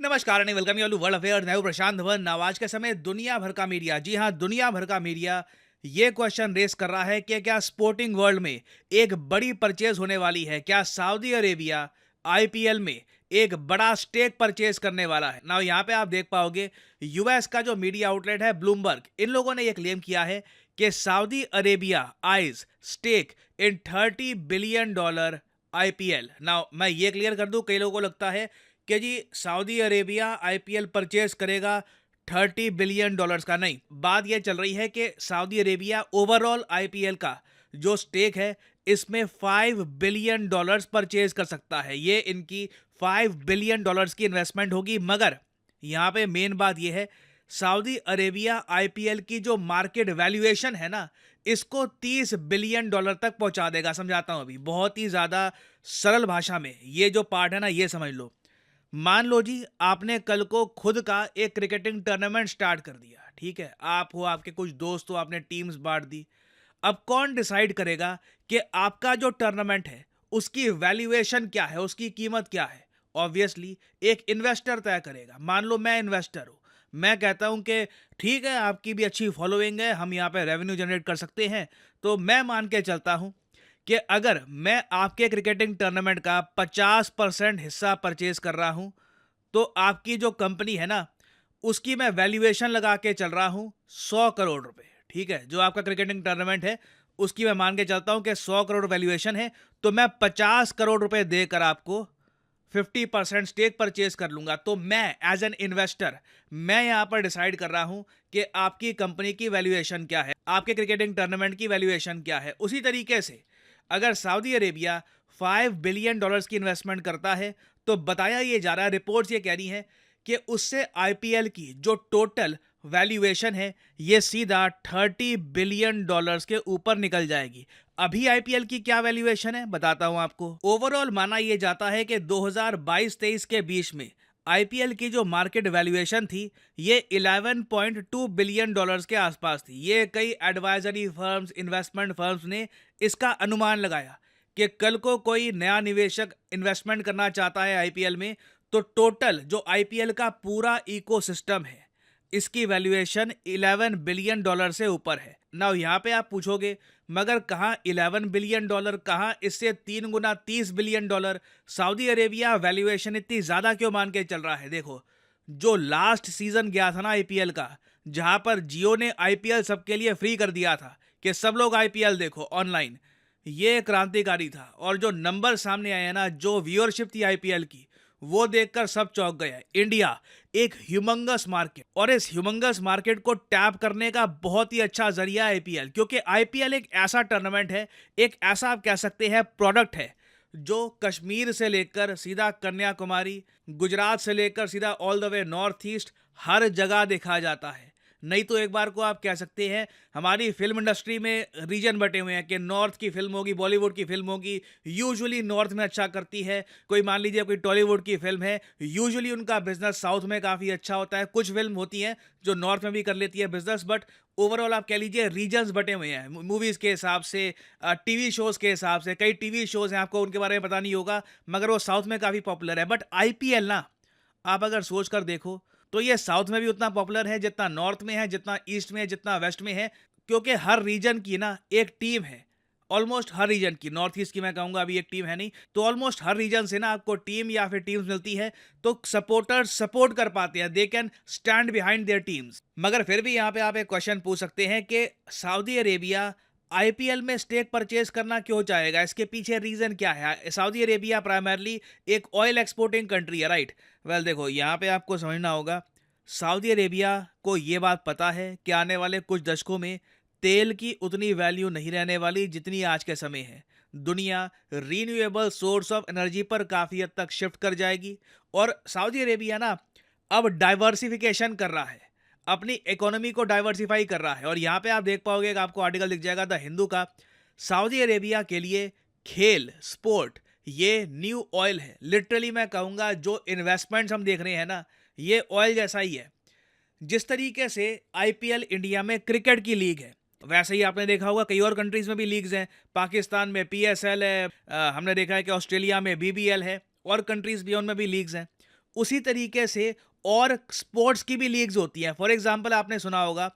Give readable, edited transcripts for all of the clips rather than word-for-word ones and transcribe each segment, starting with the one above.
नमस्कार and welcome you all to world affairs. मैं हूं प्रशांत धवन। आज के समय दुनिया भर का मीडिया, जी हां, दुनिया भर का मीडिया ये क्वेश्चन रेस कर रहा है कि क्या स्पोर्टिंग वर्ल्ड में एक बड़ी परचेज होने वाली है। क्या सऊदी अरेबिया आईपीएल में एक बड़ा स्टेक परचेज करने वाला है। ना यहाँ पे आप देख पाओगे यूएस का जो मीडिया आउटलेट है ब्लूमबर्ग, इन लोगों ने ये क्लेम किया है कि Saudi Arabia eyes stake in $30 billion IPL. ना मैं ये क्लियर कर दूं, कई लोगों को लगता है कि जी सऊदी अरेबिया आईपीएल परचेज करेगा $30 बिलियन का। नहीं, बात यह चल रही है कि सऊदी अरेबिया ओवरऑल आईपीएल का जो स्टेक है इसमें $5 बिलियन परचेज कर सकता है। ये इनकी $5 बिलियन की इन्वेस्टमेंट होगी। मगर यहाँ पे मेन बात यह है, सऊदी अरेबिया आईपीएल की जो मार्केट वैल्यूएशन है ना, इसको $30 बिलियन तक पहुंचा देगा। समझाता हूं अभी बहुत ही ज्यादा सरल भाषा में। ये जो पार्ट है ना, ये समझ लो। मान लो जी, आपने कल को खुद का एक क्रिकेटिंग टूर्नामेंट स्टार्ट कर दिया, ठीक है। आप हो, आपके कुछ दोस्त हो, आपने टीम्स बांट दी। अब कौन डिसाइड करेगा कि आपका जो टूर्नामेंट है उसकी वैल्यूएशन क्या है, उसकी कीमत क्या है? ऑब्वियसली एक इन्वेस्टर तय करेगा। मान लो मैं इन्वेस्टर हूं, मैं कहता हूं कि ठीक है, आपकी भी अच्छी फॉलोइंग है, हम यहाँ पे रेवेन्यू जनरेट कर सकते हैं। तो मैं मान के चलता हूं कि अगर मैं आपके क्रिकेटिंग टूर्नामेंट का 50% हिस्सा परचेज कर रहा हूं, तो आपकी जो कंपनी है ना, उसकी मैं वैल्यूएशन लगा के चल रहा हूं $100 करोड़। ठीक है, जो आपका क्रिकेटिंग टूर्नामेंट है उसकी मैं मान के चलता हूं कि 100 करोड़ वैल्यूएशन है, तो मैं $50 करोड़ देकर आपको 50% स्टेक परचेज कर लूंगा। तो मैं एज एन इन्वेस्टर, मैं यहां पर डिसाइड कर रहा हूं कि आपकी कंपनी की वैल्यूएशन क्या है, आपके क्रिकेटिंग टूर्नामेंट की वैल्यूएशन क्या है। उसी तरीके से अगर सऊदी अरेबिया $5 बिलियन की इन्वेस्टमेंट करता है, तो बताया ये जा रहा है, रिपोर्ट्स ये कह रही हैं कि उससे आईपीएल की जो टोटल वैल्यूएशन है ये सीधा $30 बिलियन के ऊपर निकल जाएगी। अभी आईपीएल की क्या वैल्यूएशन है बताता हूं आपको। ओवरऑल माना यह जाता है कि 2022-23 के बीच में आईपीएल की जो मार्केट वैल्यूएशन थी ये $11.2 बिलियन के आसपास थी। ये कई एडवाइजरी फर्म्स, इन्वेस्टमेंट फर्म्स ने इसका अनुमान लगाया कि कल को कोई नया निवेशक इन्वेस्टमेंट करना चाहता है आईपीएल में, तो टोटल जो आईपीएल का पूरा इकोसिस्टम है इसकी वैल्यूएशन $11 बिलियन से ऊपर है। ना यहाँ पे आप पूछोगे मगर कहाँ $11 बिलियन, कहाँ इससे 3 गुना $30 बिलियन। सऊदी अरेबिया वैल्यूएशन इतनी ज्यादा क्यों मान के चल रहा है? देखो, जो लास्ट सीजन गया था ना आईपीएल का, जहां पर जियो ने आईपीएल सबके लिए फ्री कर दिया था कि सब लोग आईपीएल देखो ऑनलाइन, ये क्रांतिकारी था। और जो नंबर सामने आए हैं ना, जो व्यूअरशिप थी आईपीएल की, वो देखकर सब चौंक गए। इंडिया एक ह्यूमंगस मार्केट, और इस ह्यूमंगस मार्केट को टैप करने का बहुत ही अच्छा जरिया है आईपीएल, क्योंकि आईपीएल एक ऐसा टूर्नामेंट है, एक ऐसा आप कह सकते हैं प्रोडक्ट है, जो कश्मीर से लेकर सीधा कन्याकुमारी, गुजरात से लेकर सीधा all the way north east, हर जगह देखा जाता है। नहीं तो एक बार को आप कह सकते हैं हमारी फिल्म इंडस्ट्री में रीजन बटे हुए हैं कि नॉर्थ की फिल्म होगी, बॉलीवुड की फिल्म होगी, यूजुअली नॉर्थ में अच्छा करती है। कोई मान लीजिए कोई टॉलीवुड की फिल्म है, यूजुअली उनका बिजनेस साउथ में काफ़ी अच्छा होता है। कुछ फिल्म होती हैं जो नॉर्थ में भी कर लेती है बिजनेस, बट ओवरऑल आप कह लीजिए रीजन्स बटे हुए हैं मूवीज़ के हिसाब से, टीवी शोज़ के हिसाब से। कई टीवी शोज़ हैं, आपको उनके बारे में पता नहीं होगा, मगर वो साउथ में काफ़ी पॉपुलर है। बट आईपीएल ना, आप अगर सोच कर देखो तो ये साउथ में भी उतना पॉपुलर है जितना नॉर्थ में है, जितना ईस्ट में है, जितना वेस्ट में है, क्योंकि हर रीजन की ना एक टीम है। ऑलमोस्ट हर रीजन की, नॉर्थ ईस्ट की मैं कहूंगा अभी एक टीम है नहीं, तो ऑलमोस्ट हर रीजन से ना आपको टीम या फिर टीम्स मिलती है, तो सपोर्टर्स सपोर्ट कर पाते हैं, they can stand behind there teams. मगर फिर भी यहाँ पे आप एक क्वेश्चन पूछ सकते हैं कि सऊदी अरेबिया आईपीएल में स्टेक परचेज करना क्यों चाहेगा, इसके पीछे रीजन क्या है? सऊदी अरेबिया प्राइमरली एक ऑयल एक्सपोर्टिंग कंट्री है, राइट? वेल देखो, यहाँ पे आपको समझना होगा, सऊदी अरेबिया को ये बात पता है कि आने वाले कुछ दशकों में तेल की उतनी वैल्यू नहीं रहने वाली जितनी आज के समय है। दुनिया रीन्यूएबल सोर्स ऑफ एनर्जी पर काफ़ी हद तक शिफ्ट कर जाएगी, और सऊदी अरेबिया ना अब डाइवर्सिफिकेशन कर रहा है, अपनी इकोनॉमी को डाइवर्सिफाई कर रहा है। और यहाँ पे आप देख पाओगे कि आपको आर्टिकल दिख जाएगा द हिंदू का, सऊदी अरेबिया के लिए खेल, स्पोर्ट, ये न्यू ऑयल है। लिटरली मैं कहूँगा जो इन्वेस्टमेंट्स हम देख रहे हैं ना, ये ऑयल जैसा ही है। जिस तरीके से आईपीएल इंडिया में क्रिकेट की लीग है, वैसे ही आपने देखा होगा कई और कंट्रीज में भी लीग्स हैं। पाकिस्तान में पीएसएल है, हमने देखा है कि ऑस्ट्रेलिया में बीबीएल है, और कंट्रीज भी उनमें भी लीग्स हैं। उसी तरीके से और स्पोर्ट्स की भी लीग्स होती हैं। फॉर एग्जांपल आपने सुना होगा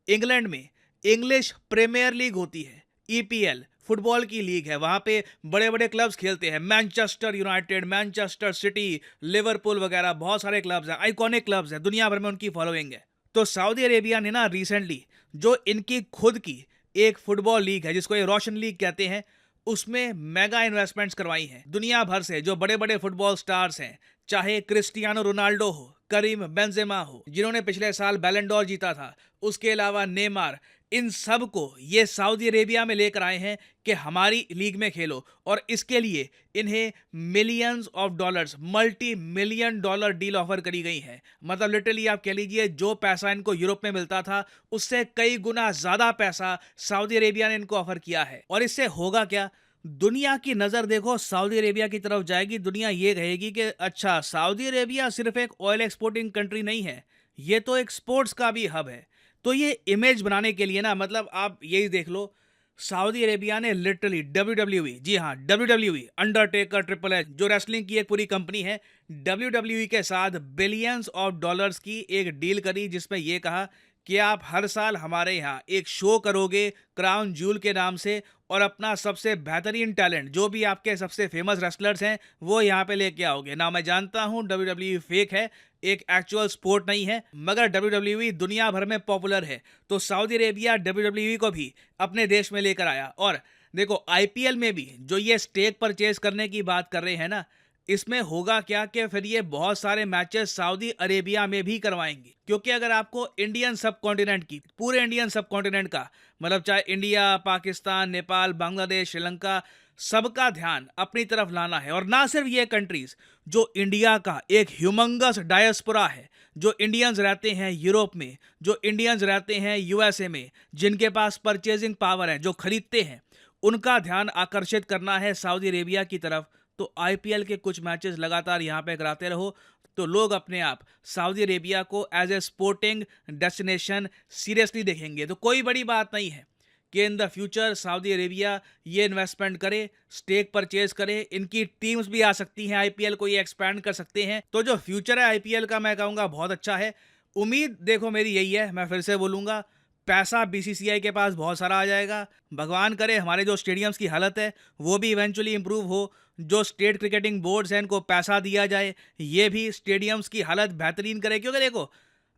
इंग्लैंड में इंग्लिश प्रीमियर लीग होती है, ईपीएल फुटबॉल की लीग है। वहां पे बड़े बड़े क्लब्स खेलते हैं, Manchester United, Manchester city, Liverpool वगैरह बहुत सारे क्लब्स हैं, आइकॉनिक क्लब्स हैं, दुनिया भर में उनकी फॉलोइंग है। तो सऊदी अरेबिया ने ना रिसेंटली जो इनकी खुद की एक फुटबॉल लीग है जिसको ये रोशन लीग कहते हैं, उसमें मेगा इन्वेस्टमेंट्स करवाई हैं दुनिया भर से। जो बड़े बड़े फुटबॉल स्टार्स हैं, चाहे क्रिस्टियानो रोनाल्डो हो, करीम बेंजेमा हो जिन्होंने पिछले साल बैलन डोर जीता था, उसके अलावा नेमार, इन सब को ये सऊदी अरेबिया में लेकर आए हैं कि हमारी लीग में खेलो। और इसके लिए इन्हें millions of dollars, multi million dollar deal offer करी गई है। मतलब लिटरली आप कह लीजिए जो पैसा इनको यूरोप में मिलता था उससे कई गुना ज्यादा पैसा सऊदी अरेबिया ने इनको ऑफर किया है। और इससे होगा क्या, दुनिया की नजर देखो सऊदी अरेबिया की तरफ जाएगी। दुनिया ये कहेगी कि अच्छा, सऊदी अरेबिया सिर्फ एक ऑयल एक्सपोर्टिंग कंट्री नहीं है, ये तो एक स्पोर्ट्स का भी हब है। तो ये इमेज बनाने के लिए ना, मतलब आप यही देख लो, सऊदी अरेबिया ने लिटरली WWE, जी हाँ WWE, अंडरटेकर, ट्रिपल एच जो रेसलिंग की एक पूरी कंपनी है, WWE के साथ बिलियंस ऑफ डॉलर्स की एक डील करी, जिसमें यह कहा कि आप हर साल हमारे यहाँ एक शो करोगे क्राउन ज्यूल के नाम से, और अपना सबसे बेहतरीन टैलेंट, जो भी आपके सबसे फेमस रेसलर्स हैं, वो यहाँ पे लेके आओगे ना। मैं जानता हूँ WWE फेक है, एक एक्चुअल स्पोर्ट नहीं है, मगर WWE दुनिया भर में पॉपुलर है। तो सऊदी अरेबिया WWE को भी अपने देश में लेकर आया। और देखो आईपीएल में भी जो ये स्टेक परचेज करने की बात कर रहे हैं ना, इसमें होगा क्या कि फिर ये बहुत सारे मैचेस सऊदी अरेबिया में भी करवाएंगे। क्योंकि अगर आपको इंडियन सब कॉन्टिनेंट की, पूरे इंडियन सब कॉन्टिनेंट का, मतलब चाहे इंडिया, पाकिस्तान, नेपाल, बांग्लादेश, श्रीलंका, सबका ध्यान अपनी तरफ लाना है, और ना सिर्फ ये कंट्रीज, जो इंडिया का एक ह्यूमंगस डायस्पोरा है, जो इंडियंस रहते हैं यूरोप में, जो इंडियंस रहते हैं यूएसए में, जिनके पास परचेजिंग पावर है, जो खरीदते हैं, उनका ध्यान आकर्षित करना है सऊदी अरेबिया की तरफ। तो आईपीएल के कुछ मैचेस लगातार यहाँ पे कराते रहो, तो लोग अपने आप सऊदी अरेबिया को as a sporting destination seriously देखेंगे। तो कोई बड़ी बात नहीं है कि in the future Saudi Arabia ये इन्वेस्टमेंट करे, स्टेक परचेज करे, इनकी टीम्स भी आ सकती हैं, आईपीएल को ये एक्सपैंड कर सकते हैं। तो जो फ्यूचर है आईपीएल का, मैं कहूँगा बहुत अच्छा है। उम्मीद देखो मेरी यही है, मैं फिर से बोलूँगा, पैसा बीसीसीआई के पास बहुत सारा आ जाएगा। भगवान करे हमारे जो स्टेडियम्स की हालत है वो भी इवेंचुअली इंप्रूव हो, जो स्टेट क्रिकेटिंग बोर्ड्स हैं इनको पैसा दिया जाए, ये भी स्टेडियम्स की हालत बेहतरीन करे। क्योंकि देखो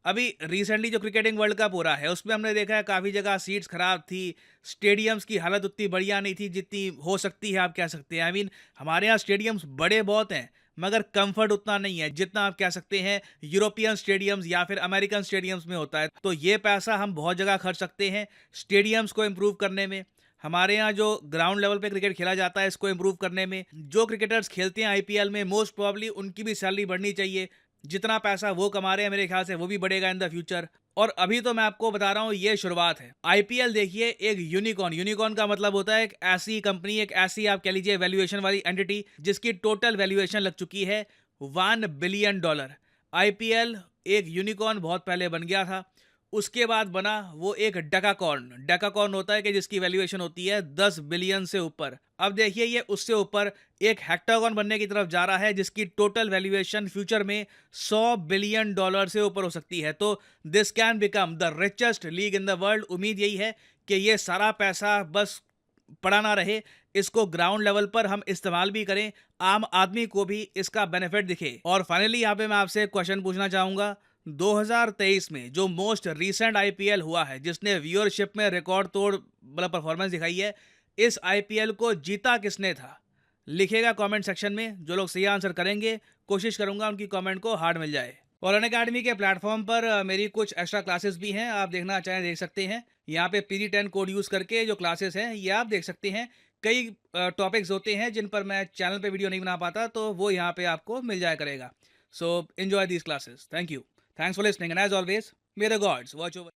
अभी रिसेंटली जो क्रिकेटिंग वर्ल्ड कप हो रहा है उसमें हमने देखा है काफ़ी जगह सीट्स खराब थी, स्टेडियम्स की हालत उतनी बढ़िया नहीं थी जितनी हो सकती है, आप कह सकते हैं। हमारे यहाँ स्टेडियम्स बड़े बहुत हैं, मगर कंफर्ट उतना नहीं है जितना आप कह सकते हैं यूरोपियन स्टेडियम्स या फिर अमेरिकन स्टेडियम्स में होता है। तो ये पैसा हम बहुत जगह खर्च सकते हैं स्टेडियम्स को इम्प्रूव करने में, हमारे यहाँ जो ग्राउंड लेवल पे क्रिकेट खेला जाता है इसको इम्प्रूव करने में। जो क्रिकेटर्स खेलते हैं आईपीएल में, मोस्ट प्रोबेबली उनकी भी सैलरी बढ़नी चाहिए। जितना पैसा वो कमा रहे हैं मेरे ख्याल से वो भी बढ़ेगा इन द फ्यूचर। और अभी तो मैं आपको बता रहा हूँ ये शुरुआत है। आईपीएल देखिए एक यूनिकॉर्न, यूनिकॉर्न का मतलब होता है एक ऐसी कंपनी, एक ऐसी आप कह लीजिए वैल्यूएशन वाली एंटिटी जिसकी टोटल वैल्यूएशन लग चुकी है $1 बिलियन। आईपीएल एक यूनिकॉर्न बहुत पहले बन गया था, उसके बाद बना वो एक डेकाकॉर्न। डेकाकॉर्न होता है कि जिसकी वैल्यूएशन होती है 10 बिलियन से ऊपर। अब देखिए ये उससे ऊपर एक हेक्टागॉन बनने की तरफ जा रहा है जिसकी टोटल वैल्यूएशन फ्यूचर में $100 बिलियन से ऊपर हो सकती है। तो this can become the richest league in the world. उम्मीद यही है कि ये सारा पैसा बस पड़ा ना रहे, इसको ग्राउंड लेवल पर हम इस्तेमाल भी करें, आम आदमी को भी इसका बेनिफिट दिखे। और फाइनली यहाँ पे मैं आपसे एक क्वेश्चन पूछना चाहूंगा, 2023 में जो मोस्ट रीसेंट आईपीएल हुआ है जिसने व्यूअरशिप में रिकॉर्ड तोड़ मतलब परफॉर्मेंस दिखाई है, इस आईपीएल को जीता किसने था? लिखेगा कमेंट सेक्शन में। जो लोग सही आंसर करेंगे कोशिश करूंगा उनकी कमेंट को हार्ड मिल जाए। और अनअकैडमी के प्लेटफॉर्म पर मेरी कुछ एक्स्ट्रा क्लासेस भी हैं, आप देखना चाहें देख सकते हैं। यहाँ पे PG10 कोड यूज़ करके जो क्लासेस हैं ये आप देख सकते हैं। कई टॉपिक्स होते हैं जिन पर मैं चैनल पे वीडियो नहीं बना पाता, तो वो यहाँ पे आपको मिल जाया करेगा। So enjoy these classes. Thank you, thanks for listening, and as always may the gods watch over.